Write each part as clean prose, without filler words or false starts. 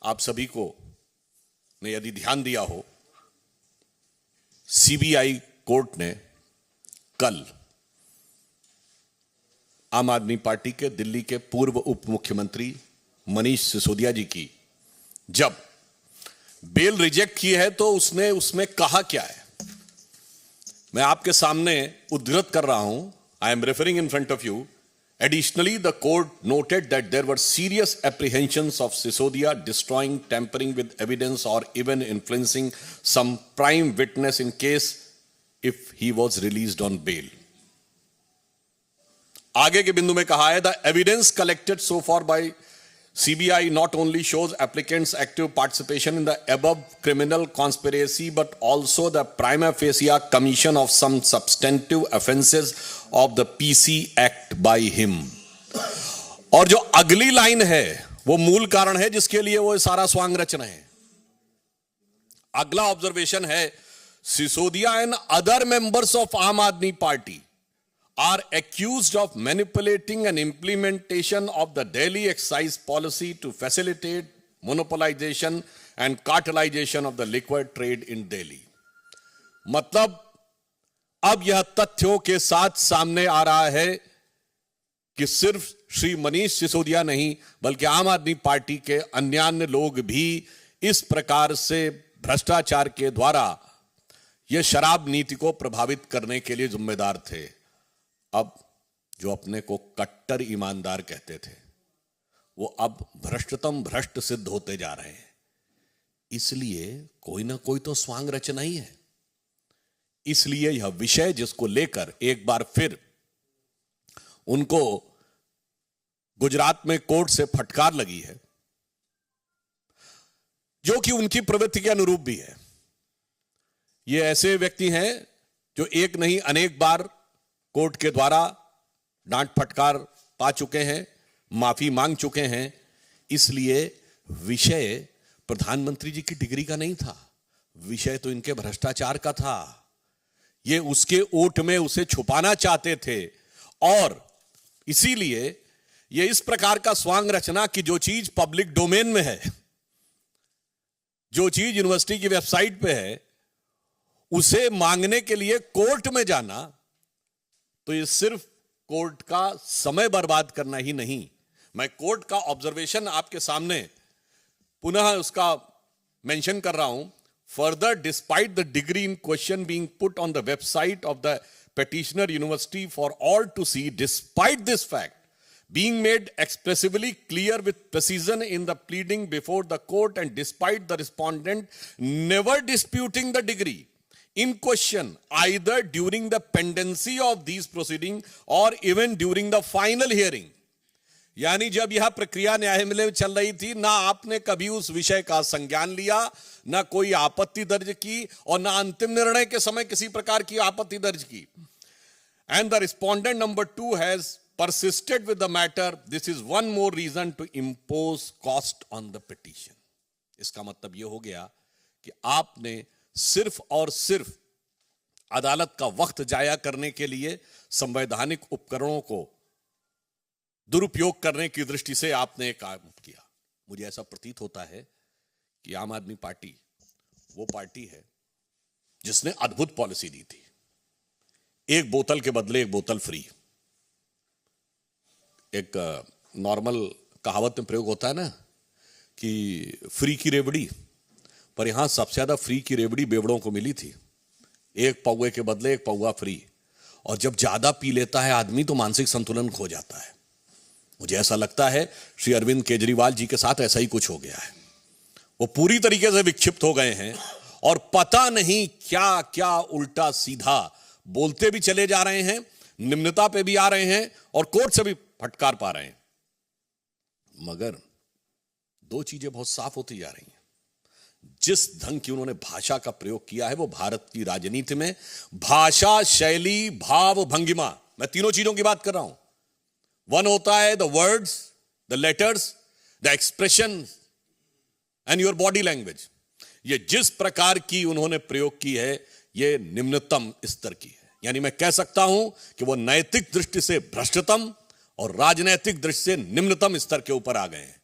आप सभी को ने यदि ध्यान दिया हो, सीबीआई कोर्ट ने कल आम आदमी पार्टी के दिल्ली के पूर्व उप मुख्यमंत्री मनीष सिसोदिया जी की जब बेल रिजेक्ट की है तो उसने उसमें कहा क्या है, मैं आपके सामने उद्धृत कर रहा हूं। I am referring in front of you. Additionally, the court noted that there were serious apprehensions of Sisodia destroying, tampering with evidence, or even influencing some prime witness in case if he was released on bail. आगे के बिंदु में कहा है, the evidence collected so far by CBI not only shows applicants' active participation in the above criminal conspiracy, but also the prima facie commission of some substantive offences of the PC Act by him. और जो अगली line है वो मूल कारण है जिसके लिए वो सारा स्वांग रच रहे हैं। अगला ऑब्जर्वेशन है, Sisodia and other members of आम आदमी party are accused of manipulating an implementation of the Delhi excise policy to facilitate monopolization and cartelization of the liquor trade in Delhi. मतलब अब यह तथ्यों के साथ सामने आ रहा है कि सिर्फ श्री मनीष सिसोदिया नहीं बल्कि आम आदमी पार्टी के अन्य लोग भी इस प्रकार से भ्रष्टाचार के द्वारा यह शराब नीति को प्रभावित करने के लिए जिम्मेदार थे। अब जो अपने को कट्टर ईमानदार कहते थे वो अब भ्रष्टतम भ्रष्ट सिद्ध होते जा रहे हैं। इसलिए कोई ना कोई तो स्वांग रचना ही है। इसलिए यह विषय जिसको लेकर एक बार फिर उनको गुजरात में कोर्ट से फटकार लगी है, जो कि उनकी प्रवृत्ति के अनुरूप भी है। ये ऐसे व्यक्ति हैं जो एक नहीं अनेक बार कोर्ट के द्वारा डांट फटकार पा चुके हैं, माफी मांग चुके हैं। इसलिए विषय प्रधानमंत्री जी की डिग्री का नहीं था, विषय तो इनके भ्रष्टाचार का था। ये उसके ओट में उसे छुपाना चाहते थे और इसीलिए ये इस प्रकार का स्वांग रचना कि जो चीज पब्लिक डोमेन में है, जो चीज यूनिवर्सिटी की वेबसाइट पे है, उसे मांगने के लिए कोर्ट में जाना, तो ये सिर्फ कोर्ट का समय बर्बाद करना ही नहीं। मैं कोर्ट का ऑब्जर्वेशन आपके सामने पुनः उसका मेंशन कर रहा हूं। Further, despite the degree in question being put on the website of the petitioner university for all to see, despite this fact being made expressively clear with precision in the pleading before the court, and despite the respondent never disputing the degree in question either during the pendency of these proceedings or even during the final hearing. यानी जब यह प्रक्रिया न्यायालय में चल रही थी, ना आपने कभी उस विषय का संज्ञान लिया, ना कोई आपत्ति दर्ज की और ना अंतिम निर्णय के समय किसी प्रकार की आपत्ति दर्ज की। And the respondent number 2 has persisted with the matter. This is one more reason to impose cost on the petition. इसका मतलब यह हो गया कि आपने सिर्फ और सिर्फ अदालत का वक्त जाया करने के लिए संवैधानिक उपकरणों को दुरुपयोग करने की दृष्टि से आपने काम किया। मुझे ऐसा प्रतीत होता है कि आम आदमी पार्टी वो पार्टी है जिसने अद्भुत पॉलिसी दी थी, एक बोतल के बदले एक बोतल फ्री। एक नॉर्मल कहावत में प्रयोग होता है ना कि फ्री की रेवड़ी, पर यहां सबसे ज्यादा फ्री की रेवड़ी बेवड़ों को मिली थी। एक पौवे के बदले एक पौवा फ्री। और जब ज्यादा पी लेता है आदमी तो मानसिक संतुलन खो जाता है। मुझे ऐसा लगता है श्री अरविंद केजरीवाल जी के साथ ऐसा ही कुछ हो गया है। वो पूरी तरीके से विक्षिप्त हो गए हैं और पता नहीं क्या क्या उल्टा सीधा बोलते भी चले जा रहे हैं, निम्नता पे भी आ रहे हैं और कोर्ट से भी फटकार पा रहे हैं। मगर दो चीजें बहुत साफ होती जा रही हैं। जिस ढंग की उन्होंने भाषा का प्रयोग किया है वो भारत की राजनीति में भाषा, शैली, भाव, भंगिमा, मैं तीनों चीजों की बात कर रहा हूं। वन होता है the words, the letters, the expression and your body language. ये जिस प्रकार की उन्होंने प्रयोग की है ये निम्नतम स्तर की है। यानी मैं कह सकता हूं कि वो नैतिक दृष्टि से भ्रष्टतम और राजनैतिक दृष्टि से निम्नतम स्तर के ऊपर आ गए हैं।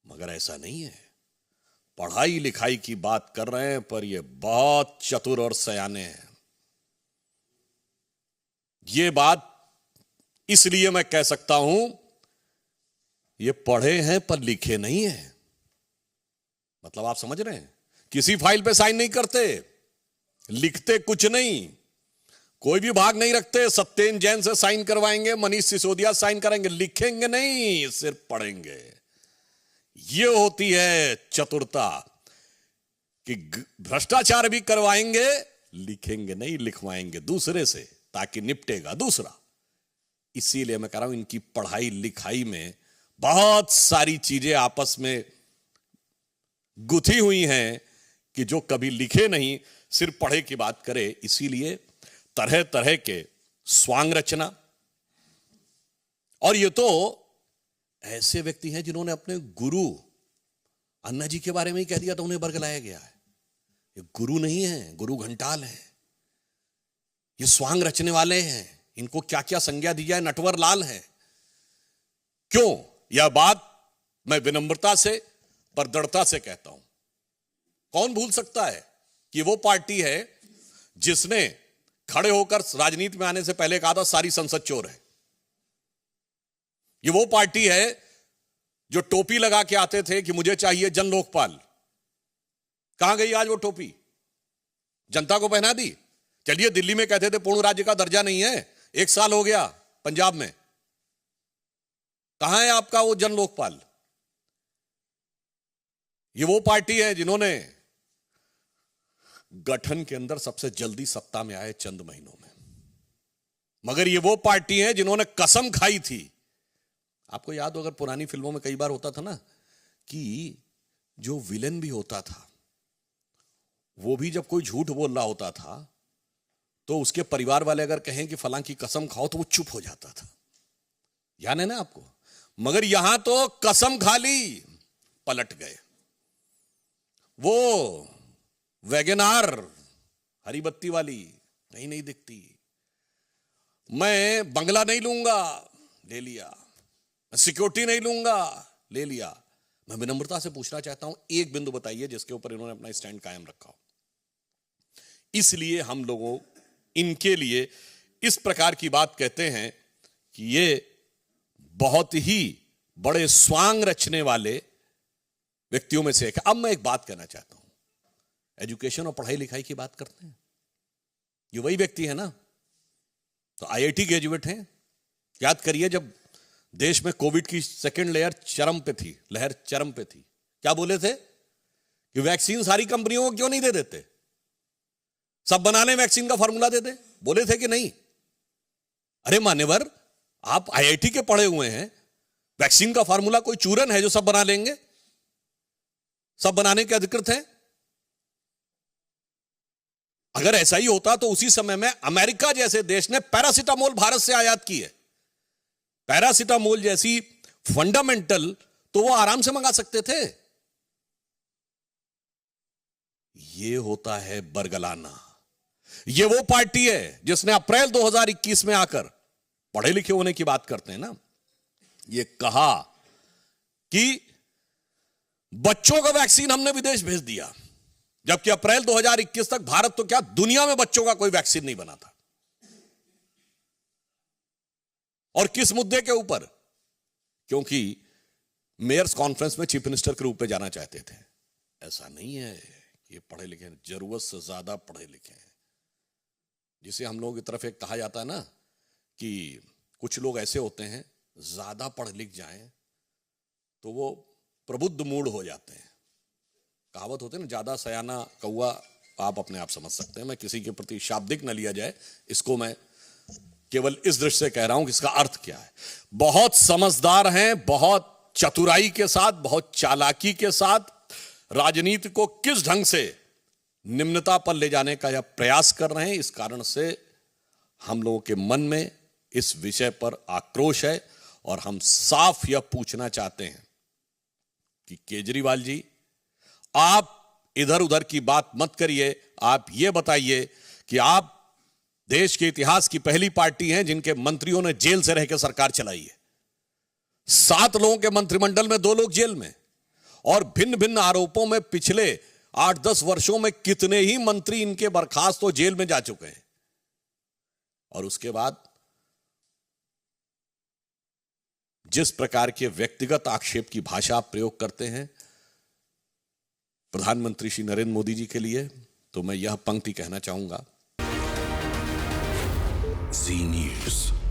मगर ऐसा नहीं है। पढ़ाई लिखाई की बात कर रहे हैं, पर ये बहुत चतुर और सयाने हैं। ये बात इसलिए मैं कह सकता हूं, ये पढ़े हैं पर लिखे नहीं हैं। मतलब आप समझ रहे हैं, किसी फाइल पे साइन नहीं करते, लिखते कुछ नहीं, कोई भी भाग नहीं रखते। सत्येंद्र जैन से साइन करवाएंगे, मनीष सिसोदिया साइन कराएंगे, लिखेंगे नहीं, सिर्फ पढ़ेंगे। ये होती है चतुरता कि भ्रष्टाचार भी करवाएंगे, लिखेंगे नहीं, लिखवाएंगे दूसरे से ताकि निपटेगा दूसरा। इसीलिए मैं कह रहा हूं, इनकी पढ़ाई लिखाई में बहुत सारी चीजें आपस में गुथी हुई हैं कि जो कभी लिखे नहीं, सिर्फ पढ़े की बात करे। इसीलिए तरह तरह के स्वांग रचना, और ये तो ऐसे व्यक्ति हैं जिन्होंने अपने गुरु अन्ना जी के बारे में ही कह दिया तो उन्हें बरगलाया गया है। ये गुरु नहीं है, गुरु घंटाल है। ये स्वांग रचने वाले हैं, इनको क्या क्या संज्ञा दी जाए, नटवर लाल है। क्यों? यह बात मैं विनम्रता से पर दृढ़ता से कहता हूं। कौन भूल सकता है कि वो पार्टी है जिसने खड़े होकर राजनीति में आने से पहले कहा था सारी संसद चोर है। ये वो पार्टी है जो टोपी लगा के आते थे कि मुझे चाहिए जन लोकपाल। कहां गई आज वो टोपी? जनता को पहना दी। चलिए, दिल्ली में कहते थे पूर्ण राज्य का दर्जा नहीं है, 1 साल हो गया पंजाब में, कहां है आपका वो जन लोकपाल? ये वो पार्टी है जिन्होंने गठन के अंदर सबसे जल्दी सत्ता में आए चंद महीनों में, मगर ये वो पार्टी है जिन्होंने कसम खाई थी। आपको याद हो, अगर पुरानी फिल्मों में कई बार होता था ना कि जो विलेन भी होता था वो भी जब कोई झूठ बोल रहा होता था तो उसके परिवार वाले अगर कहें कि फलां की कसम खाओ तो वो चुप हो जाता था। याद है ना आपको? मगर यहां तो कसम खा ली, पलट गए। वो वैगनार हरी बत्ती वाली कहीं नहीं दिखती। मैं बंगला नहीं लूंगा, ले लिया। मैं सिक्योरिटी नहीं लूंगा, ले लिया। मैं विनम्रता से पूछना चाहता हूं, एक बिंदु बताइए जिसके ऊपर इन्होंने अपना स्टैंड कायम रखा हो। इसलिए हम लोगों इनके लिए इस प्रकार की बात कहते हैं कि ये बहुत ही बड़े स्वांग रचने वाले व्यक्तियों में से एक है। अब मैं एक बात कहना चाहता हूं, एजुकेशन और पढ़ाई लिखाई की बात करते हैं, ये वही व्यक्ति है ना, तो आईआईटी ग्रेजुएट हैं। याद करिए, जब देश में कोविड की सेकेंड लहर चरम पे थी, क्या बोले थे कि वैक्सीन सारी कंपनियों को क्यों नहीं दे देते, सब बना लें, वैक्सीन का फॉर्मूला दे दे, बोले थे कि नहीं? अरे मान्यवर, आप आईआईटी के पढ़े हुए हैं, वैक्सीन का फॉर्मूला कोई चूरन है जो सब बना लेंगे? सब बनाने के अधिकृत हैं। अगर ऐसा ही होता तो उसी समय में अमेरिका जैसे देश ने पैरासिटामोल भारत से आयात की है। पैरासिटामोल जैसी फंडामेंटल तो वो आराम से मंगा सकते थे। ये होता है बरगलाना। ये वो पार्टी है जिसने अप्रैल 2021 में आकर, पढ़े लिखे होने की बात करते हैं ना, ये कहा कि बच्चों का वैक्सीन हमने विदेश भेज दिया, जबकि अप्रैल 2021 तक भारत तो क्या दुनिया में बच्चों का कोई वैक्सीन नहीं बना था। और किस मुद्दे के ऊपर? क्योंकि मेयर्स कॉन्फ्रेंस में चीफ मिनिस्टर के रूप में जाना चाहते थे। ऐसा नहीं है कि ये पढ़े लिखे हैं, जरूरत से ज्यादा पढ़े लिखे हैं। जिसे हम लोगों की तरफ एक कहा जाता है ना कि कुछ लोग ऐसे होते हैं, ज्यादा पढ़ लिख जाएं तो वो प्रबुद्ध मूड हो जाते हैं। कहावत होती है ना, ज्यादा सयाना कौवा, आप अपने आप समझ सकते हैं। मैं किसी के प्रति शाब्दिक न लिया जाए, इसको मैं केवल इस दृष्टि से कह रहा हूं कि इसका अर्थ क्या है। बहुत समझदार हैं, बहुत चतुराई के साथ, बहुत चालाकी के साथ राजनीति को किस ढंग से निम्नता पर ले जाने का यह प्रयास कर रहे हैं। इस कारण से हम लोगों के मन में इस विषय पर आक्रोश है और हम साफ यह पूछना चाहते हैं कि केजरीवाल जी, आप इधर उधर की बात मत करिए। आप यह बताइए कि आप देश के इतिहास की पहली पार्टी हैं जिनके मंत्रियों ने जेल से रहकर सरकार चलाई है। 7 लोगों के मंत्रिमंडल में 2 लोग जेल में, और भिन्न भिन्न आरोपों में पिछले 8-10 वर्षों में कितने ही मंत्री इनके बर्खास्त हो जेल में जा चुके हैं। और उसके बाद जिस प्रकार के व्यक्तिगत आक्षेप की भाषा आप प्रयोग करते हैं प्रधानमंत्री श्री नरेंद्र मोदी जी के लिए, तो मैं यह पंक्ति कहना चाहूंगा। जी न्यूज़।